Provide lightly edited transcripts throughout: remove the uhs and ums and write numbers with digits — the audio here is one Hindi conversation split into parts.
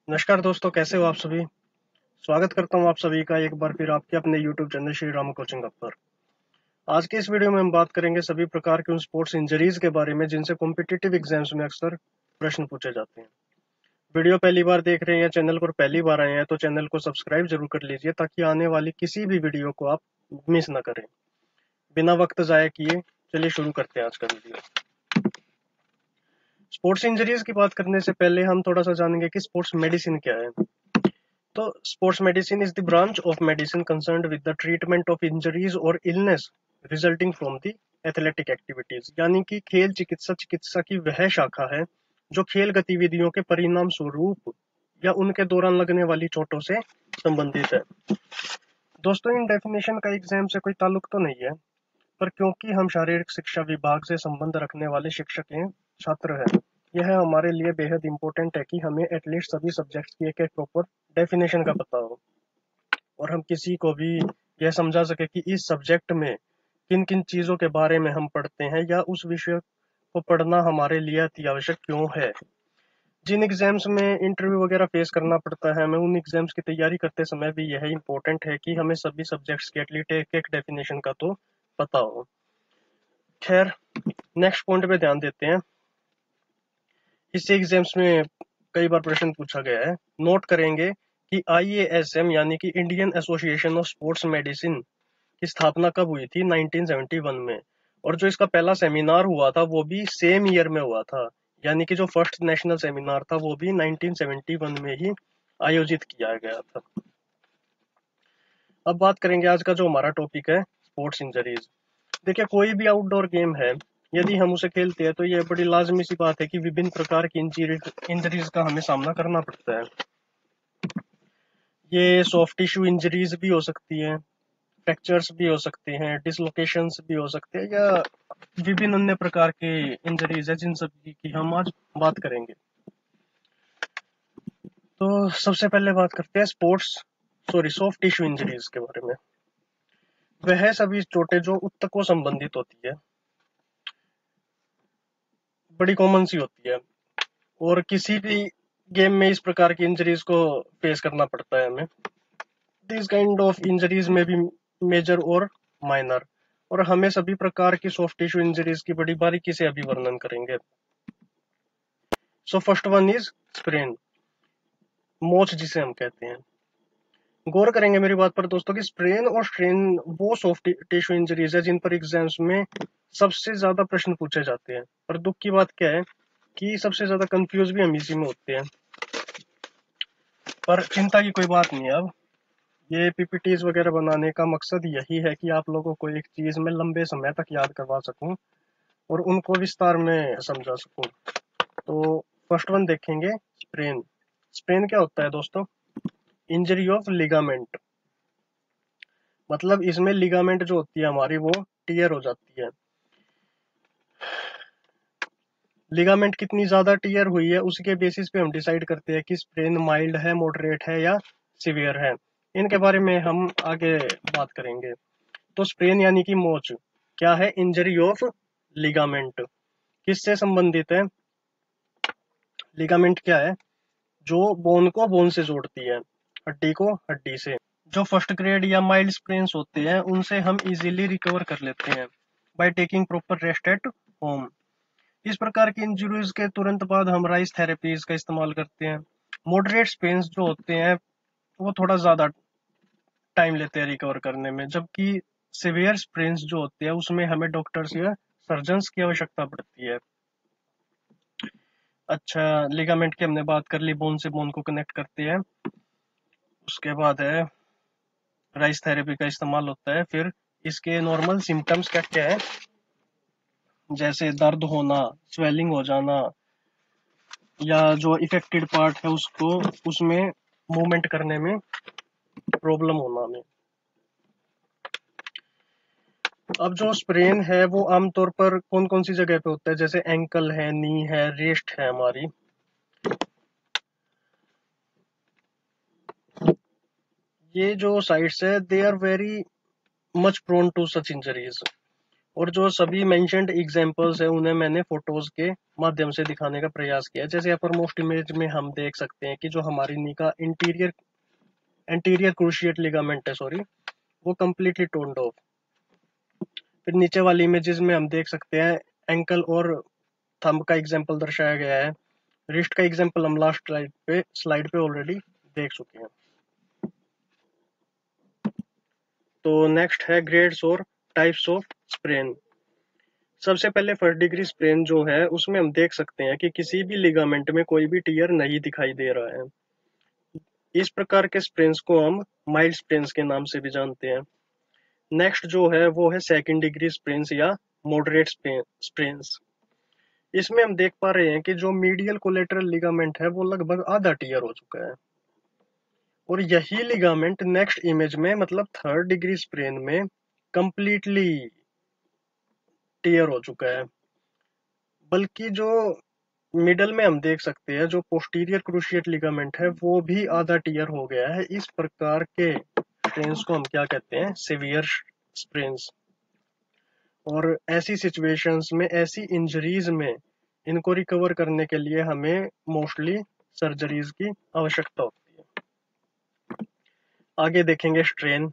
नमस्कार दोस्तों, कैसे हो आप सभी। स्वागत करता हूं आप सभी का एक बार फिर आपके अपने YouTube channel Shri Ram coaching hub पर। आज के इस वीडियो में हम बात करेंगे सभी प्रकार के उन स्पोर्ट्स इंजरीज के बारे में जिनसे कॉम्पिटिटिव एग्जाम्स में अक्सर प्रश्न पूछे जाते हैं। वीडियो पहली बार देख रहे हैं या चैनल पर पहली बार आए हैं तो चैनल को सब्सक्राइब जरूर कर लीजिए ताकि आने वाली किसी भी वीडियो को आप मिस ना करें। बिना वक्त जाया किए चलिए शुरू करते हैं आज का वीडियो। स्पोर्ट्स इंजरीज की बात करने से पहले हम थोड़ा सा जानेंगे कि स्पोर्ट्स मेडिसिन क्या है। तो sports medicine is the branch of medicine concerned with the treatment of injuries और illness resulting from the athletic activities, यानी कि खेल चिकित्सा चिकित्सा की वह शाखा है जो खेल गतिविधियों के परिणाम स्वरूप या उनके दौरान लगने वाली चोटों से संबंधित है। दोस्तों, इन डेफिनेशन का एग्जाम से कोई ताल्लुक तो नहीं है, पर क्योंकि हम शारीरिक शिक्षा विभाग से संबंध रखने वाले शिक्षक हैं, छात्र हैं, यह हमारे लिए बेहद इंपॉर्टेंट है कि हमें एटलीस्ट सभी सब्जेक्ट्स की एक एक प्रॉपर डेफिनेशन का पता हो और हम किसी को भी यह समझा सके कि इस सब्जेक्ट में किन किन चीज़ों के बारे में हम पढ़ते हैं या उस विषय को पढ़ना हमारे लिए अति आवश्यक क्यों है। जिन एग्जाम्स में इंटरव्यू वगैरह फेस करना पड़ता है, हमें उन एग्जाम्स की तैयारी करते समय भी यह इंपॉर्टेंट है कि हमें सभी सब्जेक्ट्स के एटलीस्ट एक एक डेफिनेशन का तो पता हो। खैर, नेक्स्ट पॉइंट पे ध्यान देते हैं। इससे एग्जाम्स में कई बार प्रश्न पूछा गया है। नोट करेंगे कि IASM यानी कि Indian association of sports medicine की स्थापना कब हुई थी? 1971 में। और जो इसका पहला सेमिनार हुआ था वो भी सेम ईयर में हुआ था, यानी कि जो फर्स्ट नेशनल सेमिनार था वो भी 1971 में ही आयोजित किया गया था। अब बात करेंगे आज का जो हमारा टॉपिक है, स्पोर्ट्स इंजरीज। देखिए, कोई भी आउटडोर गेम है, यदि हम उसे खेलते हैं तो यह बड़ी लाजमी सी बात है कि विभिन्न प्रकार की इंजरीज का हमें सामना करना पड़ता है। ये सॉफ्ट टिश्यू इंजरीज भी हो सकती हैं, फ्रैक्चर्स भी हो सकते हैं, डिसलोकेशंस भी हो सकते हैं, या विभिन्न अन्य प्रकार के इंजरीज है जिन सब की हम आज बात करेंगे। तो सबसे पहले बात करते हैं सॉफ्ट टिश्यू इंजरीज के बारे में। वह सभी चोटें जो ऊतकों संबंधित होती है, बड़ी कॉमन सी होती है, और किसी भी गेम में इस प्रकार की इंजरीज को फेस करना पड़ता है हमें। दिस काइंड ऑफ इंजरीज में भी मेजर और माइनर, और हमें सभी प्रकार की सॉफ्ट टिश्यू इंजरीज की बड़ी बारीकी से अभी वर्णन करेंगे। So first one is sprain, मोच जिसे हम कहते हैं। गौर करेंगे मेरी बात पर दोस्तों कि स्प्रेन और स्ट्रेन वो सॉफ्ट टिश्यू इंजरीज है जिन पर एग्जाम्स में सबसे ज्यादा प्रश्न पूछे जाते हैं। पर दुख की बात क्या है कि सबसे ज्यादा कंफ्यूज भी हम इसी में होते हैं। पर चिंता की कोई बात नहीं है। अब ये PPTs वगैरह बनाने का मकसद यही है कि आप लोगों को एक चीज में लंबे समय तक याद करवा सकूं और उनको विस्तार में समझा सकूं। तो फर्स्ट वन देखेंगे, स्प्रेन। स्प्रेन क्या होता है दोस्तों? Injury of ligament. मतलब इसमें लिगामेंट जो होती है हमारी वो टियर हो जाती है। लिगामेंट कितनी ज्यादा टियर हुई है उसके बेसिस पे हम डिसाइड करते हैं कि स्प्रेन माइल्ड है, मॉडरेट है या सीवियर है। इनके बारे में हम आगे बात करेंगे। तो स्प्रेन यानी कि मोच क्या है? Injury of ligament. किससे संबंधित है? लिगामेंट क्या है? जो बोन को बोन से जोड़ती है, हड्डी को हड्डी से। जो फर्स्ट ग्रेड या माइल्ड स्प्रेन्स होते हैं उनसे हम इजीली रिकवर कर लेते हैं by taking proper rest at home. इस प्रकार की इंजरीज के तुरंत बाद हम राइस थेरेपीज का इस्तेमाल करते हैं। मॉडरेट स्प्रेन्स जो होते हैं वो थोड़ा ज्यादा टाइम लेते हैं रिकवर करने में, जबकि सिवियर स्प्रेन्स जो होते हैं उसमें हमें डॉक्टर्स या सर्जन्स की आवश्यकता पड़ती है। अच्छा, लिगामेंट की हमने बात कर ली, बोन से बोन को कनेक्ट करते हैं। उसके बाद है राइस थेरेपी का इस्तेमाल होता है। फिर इसके नॉर्मल सिम्टम्स क्या क्या है? जैसे दर्द होना, स्वेलिंग हो जाना, या जो इफेक्टेड पार्ट है उसको उसमें मूवमेंट करने में प्रॉब्लम होना में। अब जो स्प्रेन है वो आमतौर पर कौन कौन सी जगह पे होता है? जैसे एंकल है, नी है, रिस्ट है हमारी। ये जो साइट्स है they are very much prone to such injuries. और जो सभी मेंशन्ड एग्जांपल्स है उन्हें मैंने फोटोज के माध्यम से दिखाने का प्रयास किया। जैसे अपर मोस्ट इमेज में हम देख सकते हैं कि जो हमारी नी का एंटीरियर क्रूशिएट लिगामेंट है, सॉरी, वो कम्प्लीटली टोन्ड ऑफ। फिर नीचे वाली इमेजेस में हम देख सकते हैं एंकल और थंब का एग्जांपल दर्शाया गया है। रिस्ट का एग्जांपल हम लास्ट स्लाइड पे ऑलरेडी देख चुके हैं। तो नेक्स्ट है ग्रेड्स और टाइप्स ऑफ स्प्रेन। सबसे पहले फर्स्ट डिग्री स्प्रेन जो है उसमें हम देख सकते हैं कि किसी भी लिगामेंट में कोई भी टियर नहीं दिखाई दे रहा है। इस प्रकार के स्प्रेन्स को हम माइल्ड स्प्रेन्स के नाम से भी जानते हैं। नेक्स्ट जो है वो है सेकंड डिग्री स्प्रेन्स या मॉडरेट स्प्रेन्स। इसमें हम देख पा रहे हैं कि जो मीडियल कोलेटरल लिगामेंट है वो लगभग आधा टियर हो चुका है, और यही लिगामेंट नेक्स्ट इमेज में मतलब थर्ड डिग्री स्प्रेन में कंप्लीटली टियर हो चुका है। बल्कि जो मिडल में हम देख सकते हैं जो पोस्टीरियर क्रूशिएट लिगामेंट है वो भी आधा टियर हो गया है। इस प्रकार के स्प्रेन्स को हम क्या कहते हैं, सीवियर स्प्रेन्स। और ऐसी सिचुएशंस में, ऐसी इंजरीज में इनको रिकवर करने के लिए हमें मोस्टली सर्जरीज की आवश्यकता होती है। आगे देखेंगे स्ट्रेन।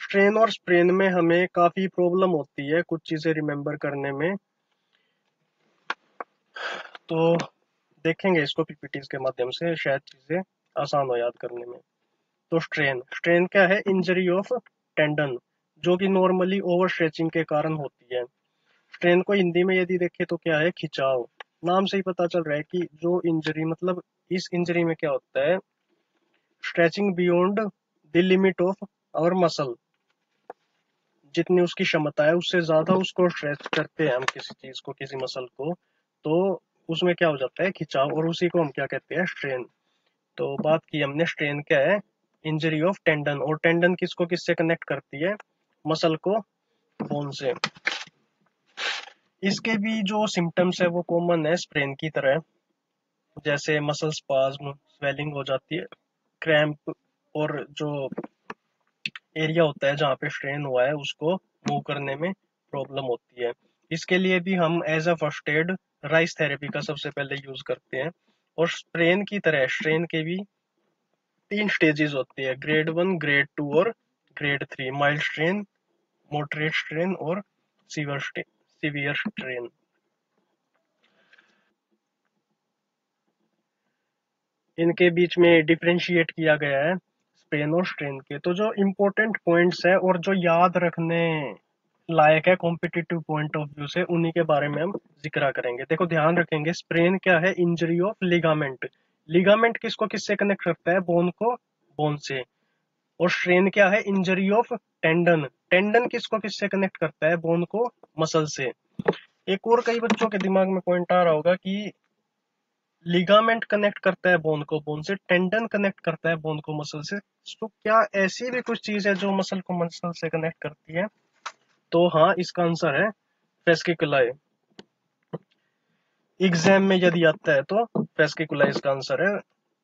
स्ट्रेन और स्प्रेन में हमें काफी प्रॉब्लम होती है कुछ चीजें रिमेम्बर करने में, तो देखेंगे इसको पीपीटीज के माध्यम से, शायद चीजें आसान हो याद करने में। तो स्ट्रेन स्ट्रेन क्या है, इंजरी ऑफ टेंडन, जो कि नॉर्मली ओवर स्ट्रेचिंग के कारण होती है। स्ट्रेन को हिंदी में यदि देखें तो क्या है, खिंचाव। नाम से ही पता चल रहा है कि जो इंजरी, मतलब इस इंजरी में क्या होता है, stretching beyond the limit of our muscle. जितनी उसकी क्षमता है उससे ज्यादा उसको स्ट्रेच करते हैं हम किसी चीज को, किसी मसल को, तो उसमें क्या हो जाता है, खिंचाव, और उसी को हम क्या कहते हैं, स्ट्रेन। तो बात की हमने स्ट्रेन क्या है, इंजरी ऑफ टेंडन, और टेंडन किसको किससे कनेक्ट करती है, मसल को बोन से। इसके भी जो सिम्टम्स है वो कॉमन है स्प्रेन की तरह, जैसे मसल स्पाज्म, स्वेलिंग हो जाती है, क्रैम्प, और जो एरिया होता है जहाँ पे स्ट्रेन हुआ है उसको मूव करने में प्रॉब्लम होती है। इसके लिए भी हम as a first aid RICE therapy का सबसे पहले यूज करते हैं। और स्प्रेन की तरह स्ट्रेन के भी 3 स्टेजेस होती है, ग्रेड 1, ग्रेड 2 और grade 3। Mild strain, moderate strain और सीवियर स्ट्रेन। इनके बीच में डिफरेंशिएट किया गया है स्प्रेन और स्ट्रेन के। तो जो इम्पोर्टेंट पॉइंट्स है और जो याद रखने लायक है कॉम्पिटिटिव पॉइंट ऑफ व्यू से, उन्हीं के बारे में हम जिक्र करेंगे। देखो ध्यान रखेंगे, स्प्रेन क्या है, इंजरी ऑफ लिगामेंट। लिगामेंट किसको किससे कनेक्ट करता है, बोन को बोन से। और स्ट्रेन क्या है, इंजरी ऑफ टेंडन। टेंडन किसको किससे कनेक्ट करता है, बोन को मसल से। एक और कई बच्चों के दिमाग में पॉइंट आ रहा होगा कि लिगामेंट कनेक्ट करता है बोन को बोन से, टेंडन कनेक्ट करता है बोन को मसल से। तो क्या ऐसी भी कुछ चीज है जो मसल को मसल से कनेक्ट करती है? तो हाँ, इसका आंसर है फेस्किकुलाई। एग्जाम में यदि आता है तो फेस्किकुलाई इसका आंसर है,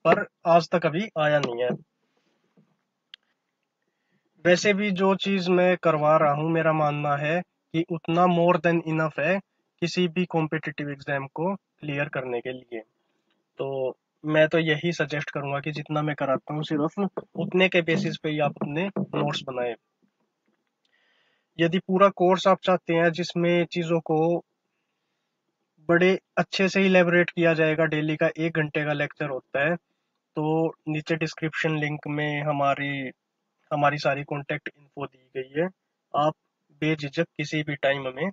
पर आज तक अभी आया नहीं है। वैसे भी जो चीज मैं करवा रहा हूँ, मेरा मानना है कि उतना मोर देन इनफ है किसी भी कॉम्पिटिटिव एग्जाम को क्लियर करने के लिए। तो मैं तो यही सजेस्ट करूंगा कि जितना मैं कराता हूँ सिर्फ उतने के बेसिस पे ही आप अपने नोट्स बनाए। यदि पूरा कोर्स आप चाहते हैं जिसमें चीजों को बड़े अच्छे से इलेबोरेट किया जाएगा, डेली का 1 घंटे का लेक्चर होता है, तो नीचे डिस्क्रिप्शन लिंक में हमारी हमारी सारी कॉन्टेक्ट इन्फो दी गई है। आप बेझिझक किसी भी टाइम हमें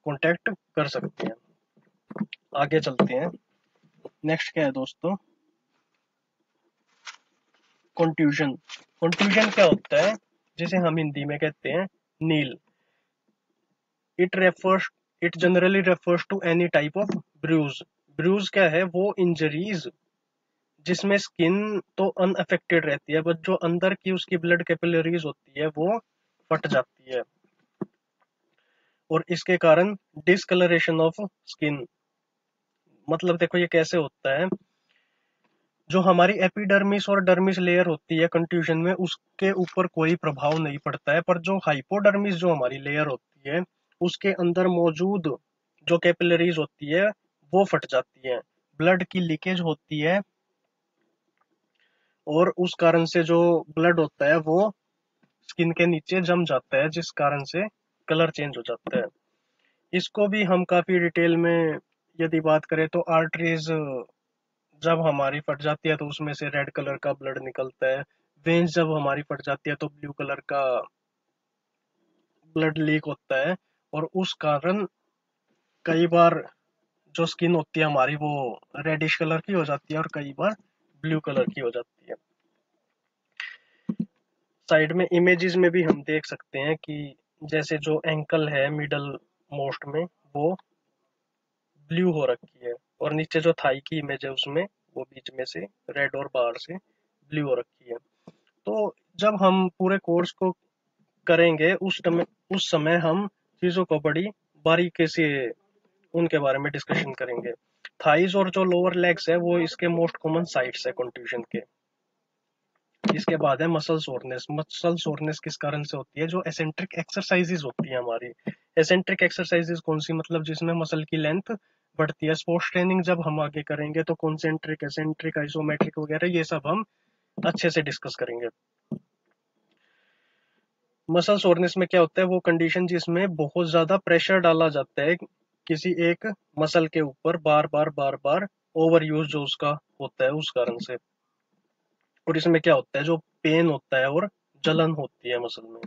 कॉन्टेक्ट कर सकते हैं। आगे चलते हैं। नेक्स्ट क्या है दोस्तों, कंट्यूजन। कंट्यूजन क्या होता है, जिसे हम हिंदी में कहते हैं नील। It refers it generally refers to any type of bruise. Bruise क्या है, वो इंजरीज जिसमें स्किन तो अनअफेक्टेड रहती है, बट जो अंदर की उसकी ब्लड कैपिलरीज होती है वो फट जाती है, और इसके कारण डिसकलरेशन ऑफ स्किन। मतलब देखो ये कैसे होता है, जो हमारी एपिडर्मिस और डर्मिस लेयर होती है कंट्यूजन में, उसके ऊपर कोई प्रभाव नहीं पड़ता है, पर जो हाइपोडर्मिस जो हमारी लेयर होती है उसके अंदर मौजूद जो कैपिलरीज होती है वो फट जाती है, ब्लड की लीकेज होती है, और उस कारण से जो ब्लड होता है वो स्किन के नीचे जम जाता है, जिस कारण से कलर चेंज हो जाता है। इसको भी हम काफी डिटेल में यदि बात करें तो आर्टरीज जब हमारी फट जाती है तो उसमें से रेड कलर का ब्लड निकलता है। वेन्स जब हमारी फट जाती है तो ब्लू कलर का ब्लड लीक होता है, और उस कारण कई बार जो स्किन होती है हमारी वो रेडिश कलर की हो जाती है और कई बार ब्लू कलर की हो जाती है। साइड में इमेजेस में भी हम देख सकते हैं कि जैसे जो एंकल है मिडल मोस्ट में वो ब्लू हो रखी है, और नीचे जो थाई की इमेज है उसमें वो बीच में से रेड और बाहर से ब्लू हो रखी है। तो जब हम पूरे कोर्स को करेंगे उस समय हम चीजों को बड़ी बारीकी से उनके बारे में डिस्कशन करेंगे। थाइज और जो लोअर लेग्स है वो इसके मोस्ट कॉमन साइट्स है कंट्यूजन के। इसके बाद है मसल सोरनेस। मसल सोरनेस किस कारण से होती है? जो एसेंट्रिक एक्सरसाइजेज होती है हमारी। एसेंट्रिक एक्सरसाइजेज कौन सी? मतलब जिसमें मसल की लेंथ बढ़ती है। स्पोर्ट्स ट्रेनिंग जब हम आगे करेंगे तो कॉन्सेंट्रिक, एसेंट्रिक, आइसोमेट्रिक वगैरह ये सब हम अच्छे से डिस्कस करेंगे। मसल सोरनेस में क्या होता है? वो कंडीशन जिसमें बहुत ज्यादा प्रेशर डाला जाता है किसी एक मसल के ऊपर, बार बार बार बार ओवर यूज जो उसका होता है उस कारण से। और इसमें क्या होता है? जो पेन होता है और जलन होती है मसल में।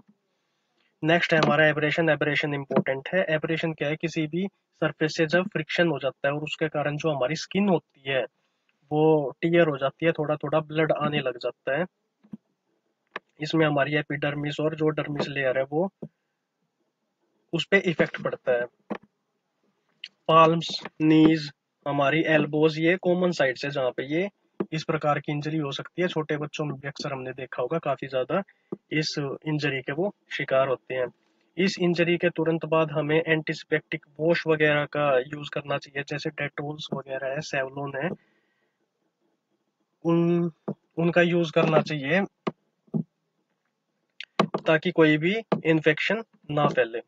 नेक्स्ट है हमारा एब्रेशन। एब्रेशन इंपॉर्टेंट है। एब्रेशन क्या है? किसी भी सरफेस से जब फ्रिक्शन हो जाता है और उसके कारण जो हमारी स्किन होती है वो टीयर हो जाती है, थोड़ा थोड़ा ब्लड आने लग जाता है। इसमें हमारी एपिडर्मिस और जो डर्मिस लेयर है वो उस पे इफेक्ट पड़ता है। पाल्म्स, नीज, हमारी एल्बोज, ये कॉमन साइट्स है जहाँ पे ये इस प्रकार की इंजरी हो सकती है। छोटे बच्चों में भी अक्सर हमने देखा होगा काफी ज्यादा इस इंजरी के वो शिकार होते हैं। इस इंजरी के तुरंत बाद हमें एंटीसेप्टिक वॉश वगैरह का यूज करना चाहिए, जैसे डेटोल्स वगैरह है, सेवलोन है, उन उनका यूज करना चाहिए ताकि कोई भी इन्फेक्शन ना फैले।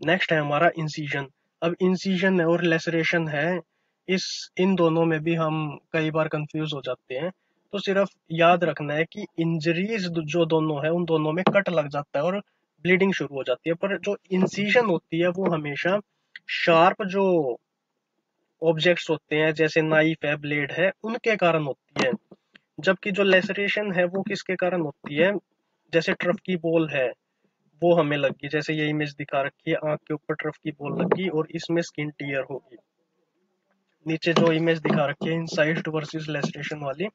नेक्स्ट है हमारा इंसीजन। अब इंसीजन और लेसरेशन है, इस इन दोनों में भी हम कई बार कंफ्यूज हो जाते हैं। तो सिर्फ याद रखना है कि इंजरीज जो दोनों है उन दोनों में कट लग जाता है और ब्लीडिंग शुरू हो जाती है, पर जो इंसीजन होती है वो हमेशा शार्प जो ऑब्जेक्ट्स होते हैं जैसे नाइफ है, ब्लेड है, उनके कारण होती है। जबकि जो लेसरेशन है वो किसके कारण होती है? जैसे ट्रफ की बॉल है वो हमें लगी, जैसे ये इमेज दिखा रखी है, आंख के ऊपर ट्रफ की बॉल लगी और इसमें स्किन टीयर होगी। नीचे जो इमेज दिखा रखी है इंसाइज्ड वर्सेस लेसरेशन वाली,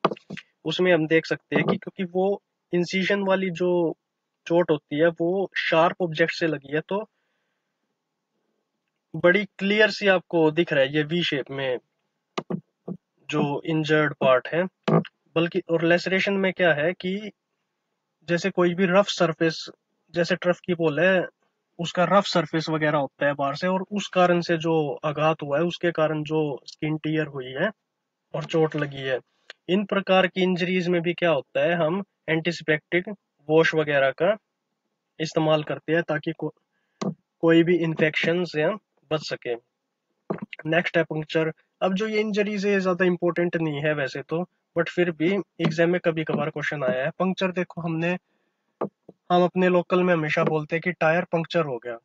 उसमें हम देख सकते हैं कि क्योंकि वो इंसिजन वाली जो चोट होती है वो शार्प ऑब्जेक्ट से लगी है तो बड़ी क्लियर सी आपको दिख रहा है ये वी शेप में जो इंजर्ड पार्ट है। बल्कि और लेसरेशन में क्या है कि जैसे कोई भी रफ सरफेस, जैसे ट्रफ की बॉल है उसका रफ सरफेस वगैरह होता है बाहर से, और उस कारण से जो आघात हुआ है उसके कारण जो स्किन टीयर हुई है और चोट लगी है। इन प्रकार की इंजरीज में भी क्या होता है? हम एंटीसेप्टिक वॉश वगैरह का इस्तेमाल करते हैं ताकि कोई भी इन्फेक्शन से हम बच सके। नेक्स्ट है पंक्चर। अब जो ये इंजरीज है ज्यादा इंपॉर्टेंट नहीं है वैसे तो, बट फिर भी एग्जाम में कभी कभार क्वेश्चन आया है। पंक्चर देखो, हम अपने लोकल में हमेशा बोलते हैं कि टायर पंक्चर हो गया।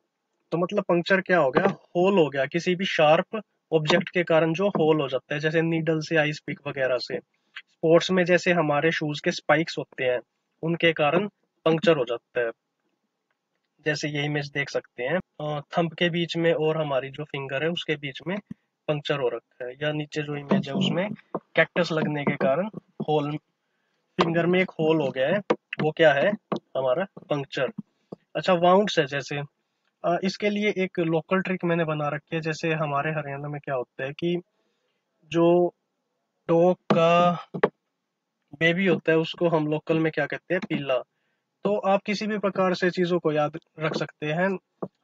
तो मतलब पंक्चर क्या हो गया? होल हो गया किसी भी शार्प ऑब्जेक्ट के कारण जो होल हो जाता है, जैसे नीडल से, आइस पिक वगैरह से। स्पोर्ट्स में जैसे हमारे शूज के स्पाइक्स होते हैं उनके कारण पंक्चर हो जाता है। जैसे ये इमेज देख सकते हैं, थंब के बीच में और हमारी जो फिंगर है उसके बीच में पंक्चर हो रखा है, या नीचे जो इमेज है उसमें कैक्टस लगने के कारण होल, फिंगर में एक होल हो गया है, वो क्या है? हमारा पंक्चर। अच्छा, वाउंड्स है जैसे, इसके लिए एक लोकल ट्रिक मैंने बना रखी है। जैसे हमारे हरियाणा में क्या होता है कि जो डॉग का बेबी होता है उसको हम लोकल में क्या कहते हैं? पीला। तो आप किसी भी प्रकार से चीजों को याद रख सकते हैं।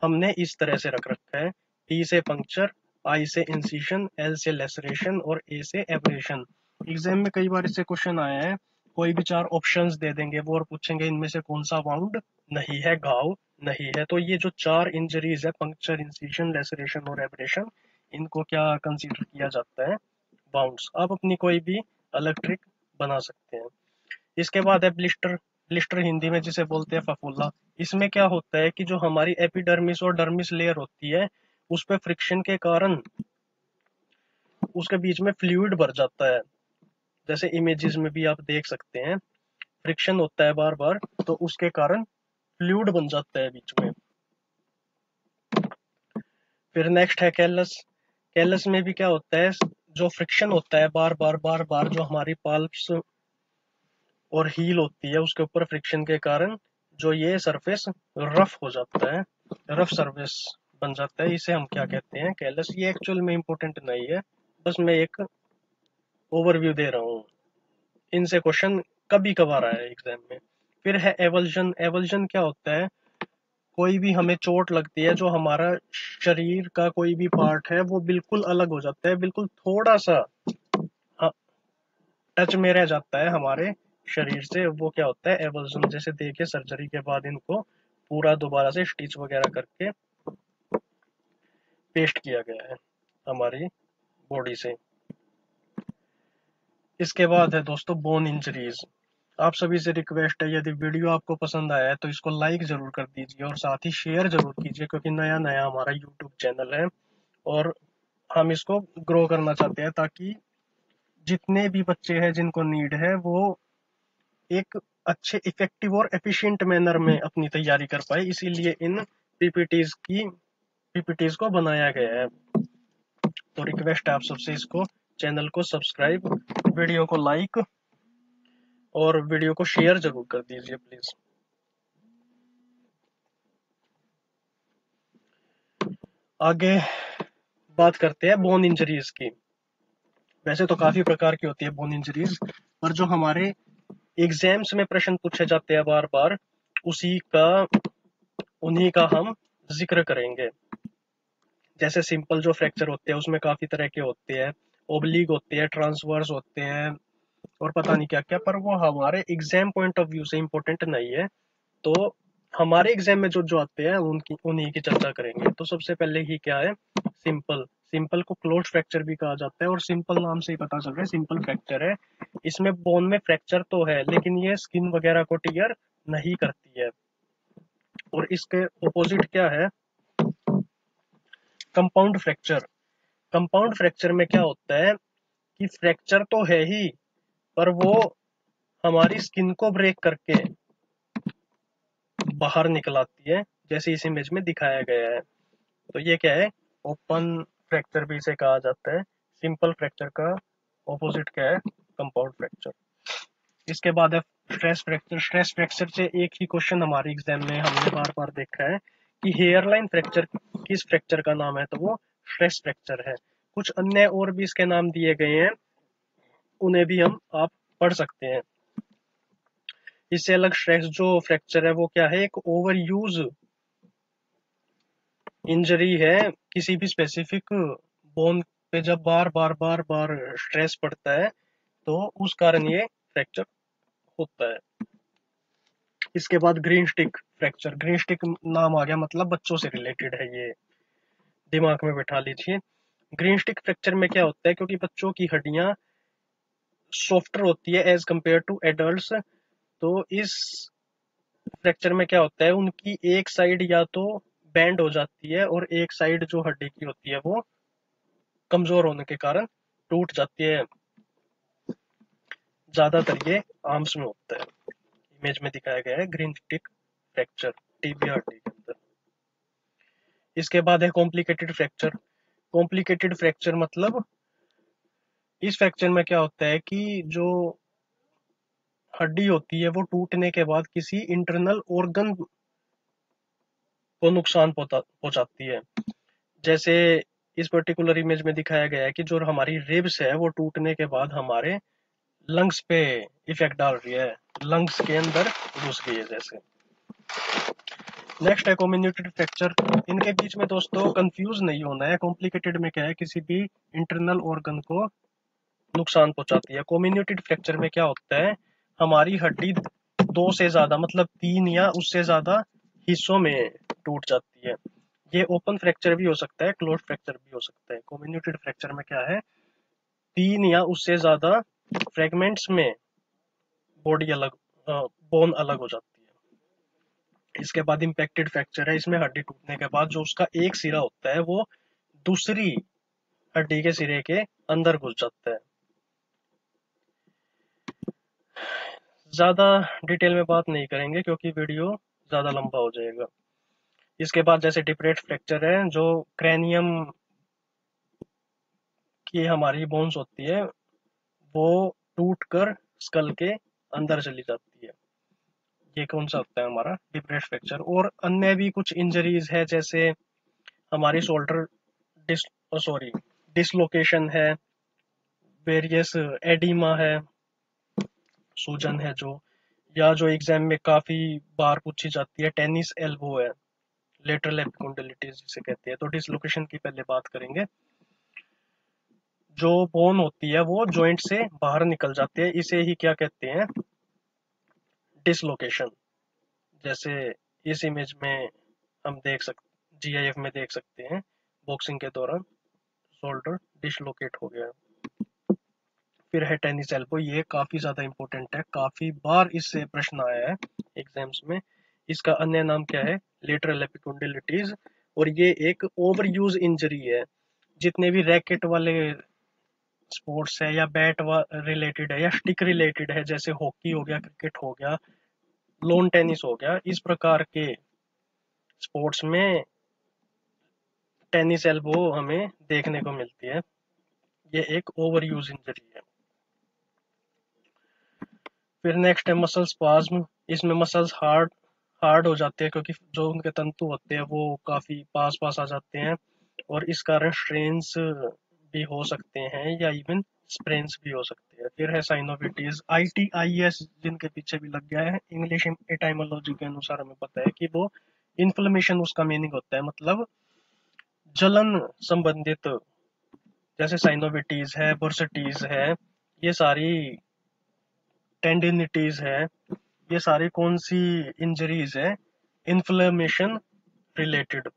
हमने इस तरह से रख रखा है: पी से पंक्चर, आई से इंसिशन, एल से लेसरेशन और ए से एब्रेशन। एग्जाम में कई बार इससे क्वेश्चन आया है कोई भी 4 ऑप्शंस दे देंगे वो और पूछेंगे इनमें से कौन सा वाउंड नहीं है, घाव नहीं है। तो ये जो 4 इंजरीज है, पंक्चर, इंसिजन, लेसरेशन और एब्रेशन, इनको क्या कंसीडर किया जाता है? वाउंड्स। आप अपनी कोई भी अलग ट्रिक बना सकते हैं। इसके बाद है ब्लिस्टर। ब्लिस्टर हिंदी में जिसे बोलते हैं फफूंदा। इसमें क्या होता है कि जो हमारी एपिडर्मिस और डर्मिस लेयर होती है, उस पे फ्रिक्शन के कारण उसके बीच में फ्लूइड भर जाता है। जैसे इमेजेस में भी आप देख सकते हैं, फ्रिक्शन होता है बार बार, तो उसके कारण फ्लूइड बन जाता है बीच में। फिर नेक्स्ट है कैलस। कैलस में भी क्या होता है, जो फ्रिक्शन होता है बार बार जो हमारी पाल्प्स और हील होती है उसके ऊपर फ्रिक्शन के कारण जो ये सरफेस रफ हो जाता है, रफ सरफेस बन जाता है, इसे हम क्या कहते हैं? कैलस। ये एक्चुअल में इंपॉर्टेंट नहीं है, बस मैं एक ओवरव्यू दे रहा हूँ। इनसे क्वेश्चन कभी कभार आया है एग्जाम में। फिर है एवल्जन। एवल्जन क्या होता है, कोई भी हमें चोट लगती है, जो हमारा शरीर का कोई भी पार्ट है वो बिल्कुल अलग हो जाता है, बिल्कुल थोड़ा सा टच में रह जाता है हमारे शरीर से, वो क्या होता है? एवल्जन। जैसे देखिए सर्जरी के बाद इनको पूरा दोबारा से स्टिच वगैरह करके पेस्ट किया गया है हमारी बॉडी से। इसके बाद है दोस्तों बोन इंजरीज। आप सभी से रिक्वेस्ट है, यदि वीडियो आपको पसंद आया है तो इसको लाइक जरूर कर दीजिए और साथ ही शेयर जरूर कीजिए, क्योंकि नया नया हमारा यूट्यूब चैनल है और हम इसको ग्रो करना चाहते हैं, ताकि जितने भी बच्चे हैं जिनको नीड है वो एक अच्छे इफेक्टिव और एफिशिएंट मैनर में अपनी तैयारी कर पाए। इसीलिए इन पीपीटीज को बनाया गया है। तो रिक्वेस्ट है आप सबसे, इसको चैनल को सब्सक्राइब, वीडियो को लाइक और वीडियो को शेयर जरूर कर दीजिए प्लीज। आगे बात करते हैं बोन इंजरीज की। वैसे तो काफी प्रकार की होती है बोन इंजरीज, पर जो हमारे एग्जाम्स में प्रश्न पूछे जाते हैं बार बार, उसी का उन्हीं का हम जिक्र करेंगे। जैसे सिंपल जो फ्रैक्चर होते हैं उसमें काफी तरह के होते हैं, ओब्लिक होते हैं, ट्रांसवर्स होते हैं और पता नहीं क्या क्या, पर वो हमारे एग्जाम पॉइंट ऑफ व्यू से इम्पोर्टेंट नहीं है। तो हमारे एग्जाम में जो जो आते हैं उनकी उन्हीं की चर्चा करेंगे। तो सबसे पहले ही क्या है? सिंपल। सिंपल को क्लोज फ्रैक्चर भी कहा जाता है और सिंपल नाम से ही पता चल रहा है सिंपल फ्रैक्चर है। इसमें बोन में फ्रैक्चर तो है लेकिन ये स्किन वगैरह को टियर नहीं करती है। और इसके ऑपोजिट क्या है? Compound fracture. कंपाउंड फ्रैक्चर में क्या होता है कि फ्रैक्चर तो है ही, पर वो हमारी स्किन को ब्रेक करके बाहर निकल आती है, जैसे इस इमेज में दिखाया गया है। तो ये क्या है? ओपन फ्रैक्चर भी इसे कहा जाता है। सिंपल फ्रैक्चर का ऑपोजिट क्या है? Compound fracture. इसके बाद है स्ट्रेस फ्रैक्चर। स्ट्रेस फ्रैक्चर से एक ही क्वेश्चन हमारे एग्जाम में हमने बार बार देखा है कि हेयरलाइन फ्रैक्चर किस फ्रैक्चर का नाम है? तो वो स्ट्रेस फ्रैक्चर है। कुछ अन्य और भी इसके नाम दिए गए हैं, उन्हें भी आप पढ़ सकते हैं। इससे अलग स्ट्रेस जो फ्रैक्चर है वो क्या है? एक ओवर यूज इंजरी है किसी भी स्पेसिफिक बोन पे। जब बार बार स्ट्रेस पड़ता है तो उस कारण ये फ्रैक्चर होता है। इसके बाद green stick fracture. Green stick नाम आ गया, मतलब बच्चों से रिलेटेड है, ये दिमाग में बैठा लीजिए। ग्रीन स्टिक फ्रैक्चर में क्या होता है, क्योंकि बच्चों की हड्डियां सॉफ्टर होती है एज कंपेयर टू एडल्ट्स, तो इस फ्रैक्चर में क्या होता है, उनकी एक साइड या तो बैंड हो जाती है और एक साइड जो हड्डी की होती है वो कमजोर होने के कारण टूट जाती है। ज्यादातर ये आर्म्स में होता है। इमेज में दिखाया गया है ग्रीन स्टिक फ्रैक्चर टीबिया हड्डी के अंदर। इसके बाद है कॉम्प्लिकेटेड फ्रैक्चर। कॉम्प्लिकेटेड फ्रैक्चर मतलब इस फ्रैक्चर में क्या होता है कि जो हड्डी होती है वो टूटने के बाद किसी इंटरनल ऑर्गन को नुकसान पहुंचाती है। जैसे इस पर्टिकुलर इमेज में दिखाया गया है कि जो हमारी रिब्स है वो टूटने के बाद हमारे लंग्स पे इफेक्ट डाल रही है, लंग्स के अंदर घुस गई है जैसे। नेक्स्ट है कम्युनिकेटेड फ्रैक्चर। इनके बीच में दोस्तों कंफ्यूज नहीं होना है। कॉम्प्लिकेटेड में क्या है, किसी भी इंटरनल ऑर्गन को नुकसान पहुंचाती है। कम्युनिकेटेड फ्रैक्चर में क्या होता है, हमारी हड्डी दो से ज्यादा मतलब 3 या उससे ज्यादा हिस्सों में टूट जाती है। ये ओपन फ्रैक्चर भी हो सकता है, क्लोज फ्रैक्चर भी हो सकता है। कम्युनिकेटेड फ्रैक्चर में क्या है, 3 या उससे ज्यादा फ्रेगमेंट्स में बॉडी अलग, बोन अलग हो जाती है। इसके बाद इम्पैक्टेड फ्रैक्चर है, इसमें हड्डी टूटने के बाद जो उसका एक सिरा होता है वो दूसरी हड्डी के सिरे के अंदर घुस जाता है। ज्यादा डिटेल में बात नहीं करेंगे क्योंकि वीडियो ज्यादा लंबा हो जाएगा। इसके बाद जैसे डिप्रेट फ्रैक्चर है, जो क्रैनियम की हमारी बोन्स होती है वो टूट कर स्कल के अंदर चली जाती है। ये कौन सा होता है हमारा डिप्रेट फ्रैक्चर। और अन्य भी कुछ इंजरीज है, जैसे हमारी शोल्डर डिस सॉरी डिसलोकेशन है, वेरियस एडिमा है, सूजन है जो, या जो एग्जाम में काफी बार पूछी जाती है, टेनिस एल्बो है, लेटरल एपिकोंडिलिटिस जिसे कहते हैं। तो डिसलोकेशन की पहले बात करेंगे। जो बोन होती है वो जॉइंट से बाहर निकल जाती है, इसे ही क्या कहते हैं, डिसलोकेशन। जैसे इस इमेज में हम देख सकते, जीआईएफ में देख सकते हैं, बॉक्सिंग के दौरान शोल्डर डिसलोकेट हो गया। फिर है टेनिस एल्बो, ये काफी ज्यादा इंपॉर्टेंट है, काफी बार इससे प्रश्न आया है एग्जाम्स में। इसका अन्य नाम क्या है, लेटरल एपिकोंडिलिटिस। और ये एक ओवर यूज इंजरी है। जितने भी रैकेट वाले स्पोर्ट्स है या बैट रिलेटेड है या स्टिक रिलेटेड है, जैसे हॉकी हो गया, क्रिकेट हो गया, लॉन टेनिस हो गया, इस प्रकार के स्पोर्ट्स में टेनिस एल्बो हमें देखने को मिलती है। ये एक ओवर यूज इंजरी है। फिर नेक्स्ट है मसल स्पाज्म। इसमें मसल्स हार्ड हो जाते हैं क्योंकि जो उनके तंतु होते हैं वो काफी पास पास आ जाते हैं, और इस कारण स्ट्रेन्स भी हो सकते हैं या इवन स्प्रेन्स भी हो सकते हैं। फिर है साइनोविटीज, ITIS जिनके पीछे भी लग गया है, इंग्लिश एटाइमोलॉजी के अनुसार हमें पता है कि वो इन्फ्लेमेशन उसका मीनिंग होता है, मतलब जलन संबंधित। जैसे साइनोविटीज है, बुर्सिटीज है, ये सारी टेंडिनिटीज है, ये सारी कौन सी इंजरीज है, इन्फ्लेमेशन रिलेटेड।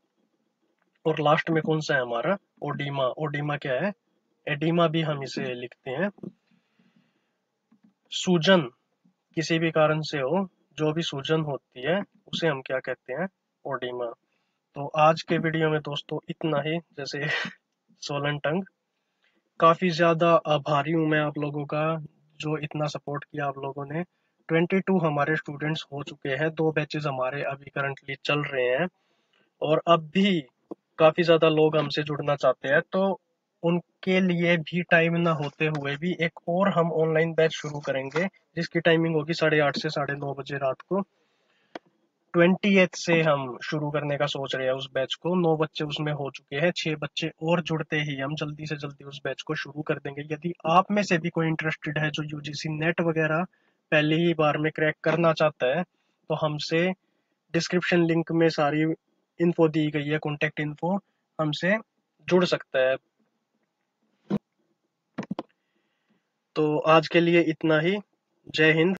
और लास्ट में कौन सा है हमारा, ओडीमा। ओडीमा क्या है, एडिमा भी हम इसे लिखते हैं। सूजन किसी भी कारण से हो, जो भी सूजन होती है उसे हम क्या कहते हैं, ओडीमा। तो आज के वीडियो में दोस्तों इतना ही। जैसे सोलन टंग, काफी ज्यादा आभारी हूं मैं आप लोगों का, जो इतना सपोर्ट किया आप लोगों ने। 22 हमारे स्टूडेंट्स हो चुके हैं, 2 बैचेस हमारे अभी करंटली चल रहे हैं, और अब भी काफी ज्यादा लोग हमसे जुड़ना चाहते हैं। तो उनके लिए भी टाइम ना होते हुए भी एक और हम ऑनलाइन बैच शुरू करेंगे, जिसकी टाइमिंग होगी 8:30 से 9:30 बजे रात को। 20th से हम शुरू करने का सोच रहे हैं उस बैच को। 9 बच्चे उसमें हो चुके हैं, 6 बच्चे और जुड़ते ही हम जल्दी से जल्दी उस बैच को शुरू कर देंगे। यदि आप में से भी कोई इंटरेस्टेड है जो यूजीसी नेट वगैरह पहले ही बार में क्रैक करना चाहता है, तो हमसे डिस्क्रिप्शन लिंक में सारी इन्फो दी गई है, कॉन्टेक्ट इन्फो, हमसे जुड़ सकता है। तो आज के लिए इतना ही। जय हिंद।